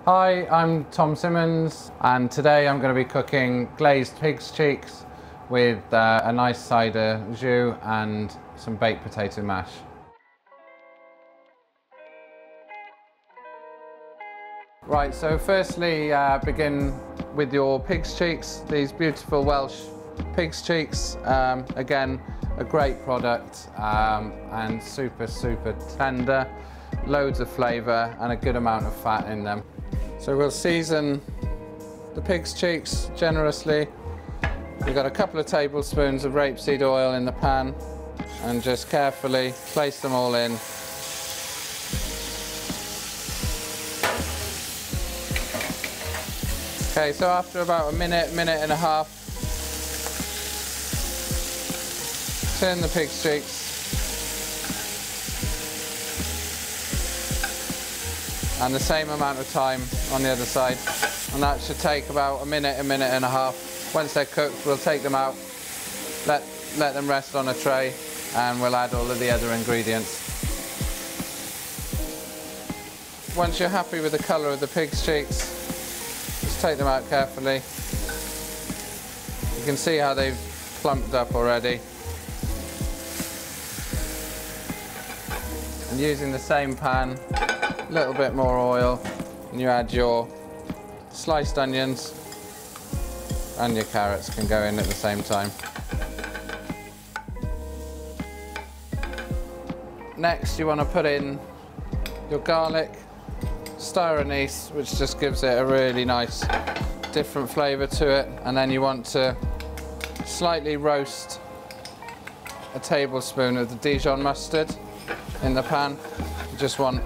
Hi, I'm Tom Simmons, and today I'm going to be cooking glazed pig's cheeks with a nice cider jus and some baked potato mash. Right, so firstly begin with your pig's cheeks, these beautiful Welsh pig's cheeks. Again, a great product and super tender, loads of flavour and a good amount of fat in them. So we'll season the pig's cheeks generously. We've got a couple of tablespoons of rapeseed oil in the pan and just carefully place them all in. Okay, so after about a minute and a half, turn the pig's cheeks. And the same amount of time on the other side. And that should take about a minute and a half. Once they're cooked, we'll take them out, let them rest on a tray, and we'll add all of the other ingredients. Once you're happy with the colour of the pig's cheeks, just take them out carefully. You can see how they've plumped up already. And using the same pan, a little bit more oil, and you add your sliced onions, and your carrots can go in at the same time. Next, you want to put in your garlic, stir anise, which just gives it a really nice different flavour to it, and then you want to slightly roast a tablespoon of the Dijon mustard in the pan. You just want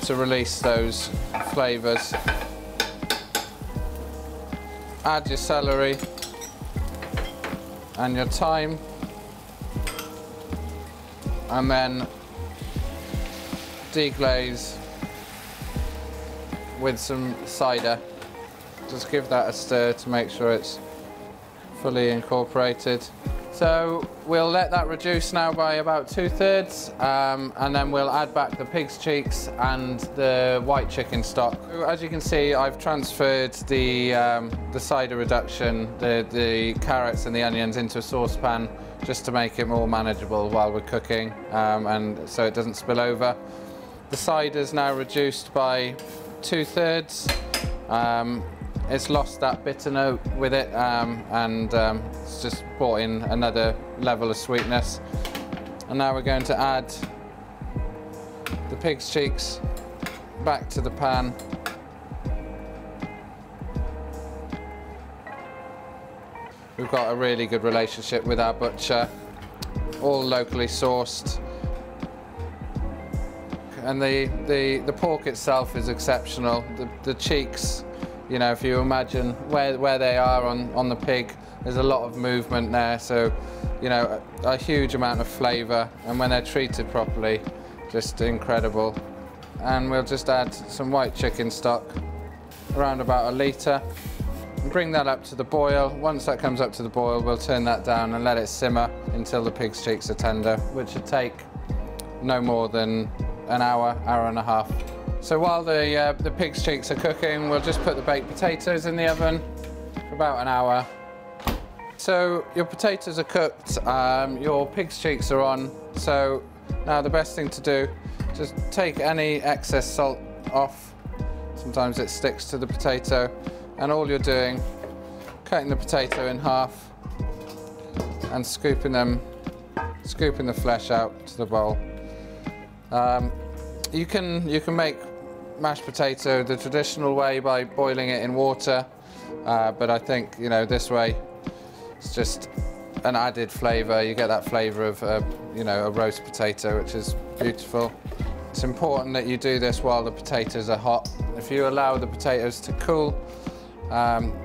to release those flavours. Add your celery and your thyme, and then deglaze with some cider. Just give that a stir to make sure it's fully incorporated. So we'll let that reduce now by about 2/3, and then we'll add back the pig's cheeks and the white chicken stock. As you can see, I've transferred the cider reduction, the carrots and the onions into a saucepan just to make it more manageable while we're cooking, and so it doesn't spill over. The cider's now reduced by 2/3. It's lost that bitter note with it, and it's just brought in another level of sweetness. And now we're going to add the pig's cheeks back to the pan. We've got a really good relationship with our butcher, all locally sourced. And the pork itself is exceptional. The cheeks, you know, if you imagine where they are on the pig, there's a lot of movement there, so, you know, a huge amount of flavour, and when they're treated properly, just incredible. And we'll just add some white chicken stock, around about 1 litre, and bring that up to the boil. Once that comes up to the boil, we'll turn that down and let it simmer until the pig's cheeks are tender, which should take no more than an hour and a half. So while the pig's cheeks are cooking, we'll just put the baked potatoes in the oven for about an hour. So your potatoes are cooked, your pig's cheeks are on, so now the best thing to do, just take any excess salt off. Sometimes it sticks to the potato, and all you're doing, cutting the potato in half and scooping the flesh out to the bowl. You can make mashed potato the traditional way by boiling it in water, but I think, you know, this way it's just an added flavour. You get that flavour of you know, a roast potato, which is beautiful. It's important that you do this while the potatoes are hot. If you allow the potatoes to cool,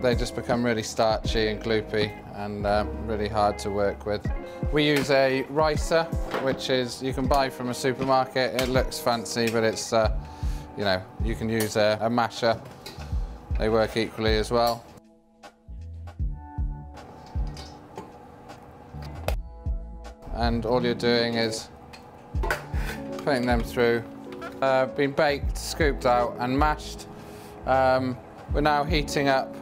they just become really starchy and gloopy and really hard to work with. We use a ricer, which is, you can buy from a supermarket. It looks fancy, but it's, you know, you can use a masher. They work equally as well. And all you're doing is putting them through, been baked, scooped out and mashed. We're now heating up,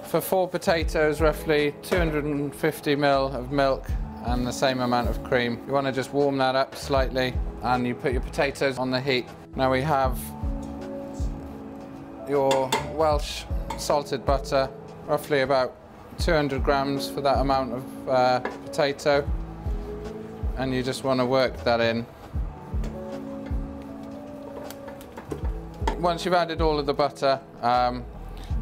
for 4 potatoes, roughly 250 ml of milk and the same amount of cream. You want to just warm that up slightly, and you put your potatoes on the heat. Now we have your Welsh salted butter, roughly about 200 grams for that amount of potato, and you just want to work that in. Once you've added all of the butter,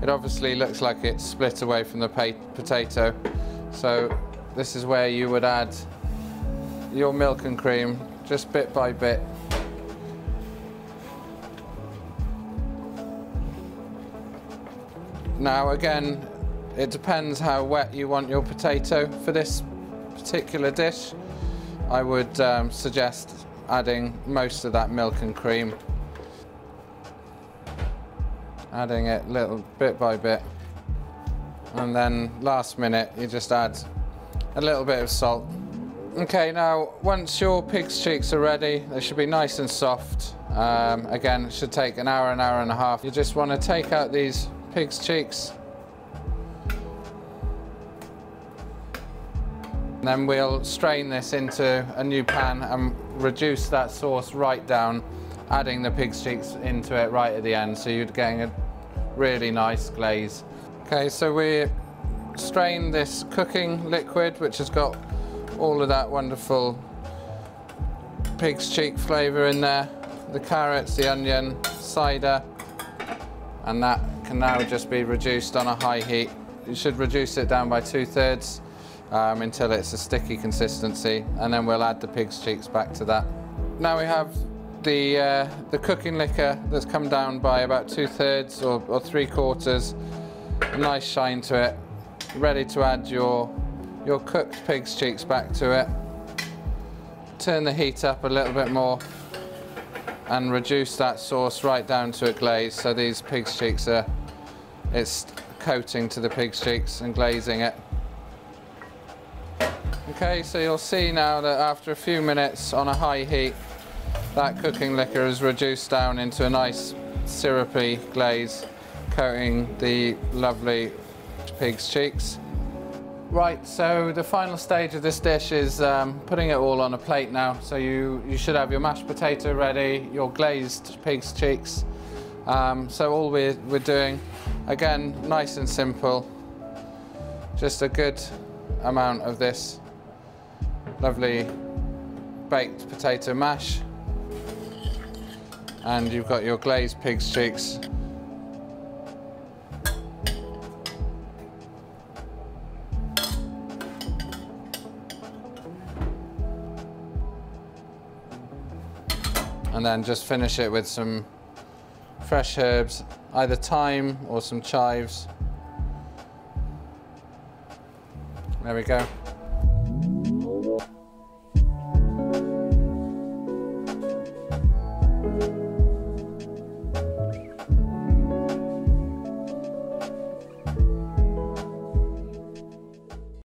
it obviously looks like it's split away from the potato, so this is where you would add your milk and cream, just bit by bit. Now again, it depends how wet you want your potato. For this particular dish, I would suggest adding most of that milk and cream. Adding it little bit by bit. And then last minute, you just add a little bit of salt. Okay, now once your pig's cheeks are ready, they should be nice and soft. Again, it should take an hour and a half. You just want to take out these pig's cheeks. And then we'll strain this into a new pan and reduce that sauce right down, adding the pig's cheeks into it right at the end, so you're getting a really nice glaze. Okay, so we strain this cooking liquid, which has got all of that wonderful pig's cheek flavour in there, the carrots, the onion, cider, and that can now just be reduced on a high heat. You should reduce it down by 2/3 until it's a sticky consistency, and then we'll add the pig's cheeks back to that. Now we have the cooking liquor that's come down by about 2/3 or 3/4, a nice shine to it, ready to add your cooked pig's cheeks back to it. Turn the heat up a little bit more and reduce that sauce right down to a glaze, so these pig's cheeks it's coating to the pig's cheeks and glazing it. Okay, so you'll see now that after a few minutes on a high heat, that cooking liquor is reduced down into a nice syrupy glaze, coating the lovely pig's cheeks. Right, so the final stage of this dish is putting it all on a plate now. So you should have your mashed potato ready, your glazed pig's cheeks. So all we're doing, again, nice and simple, just a good amount of this lovely baked potato mash, and you've got your glazed pig's cheeks. And then just finish it with some fresh herbs, either thyme or some chives. There we go.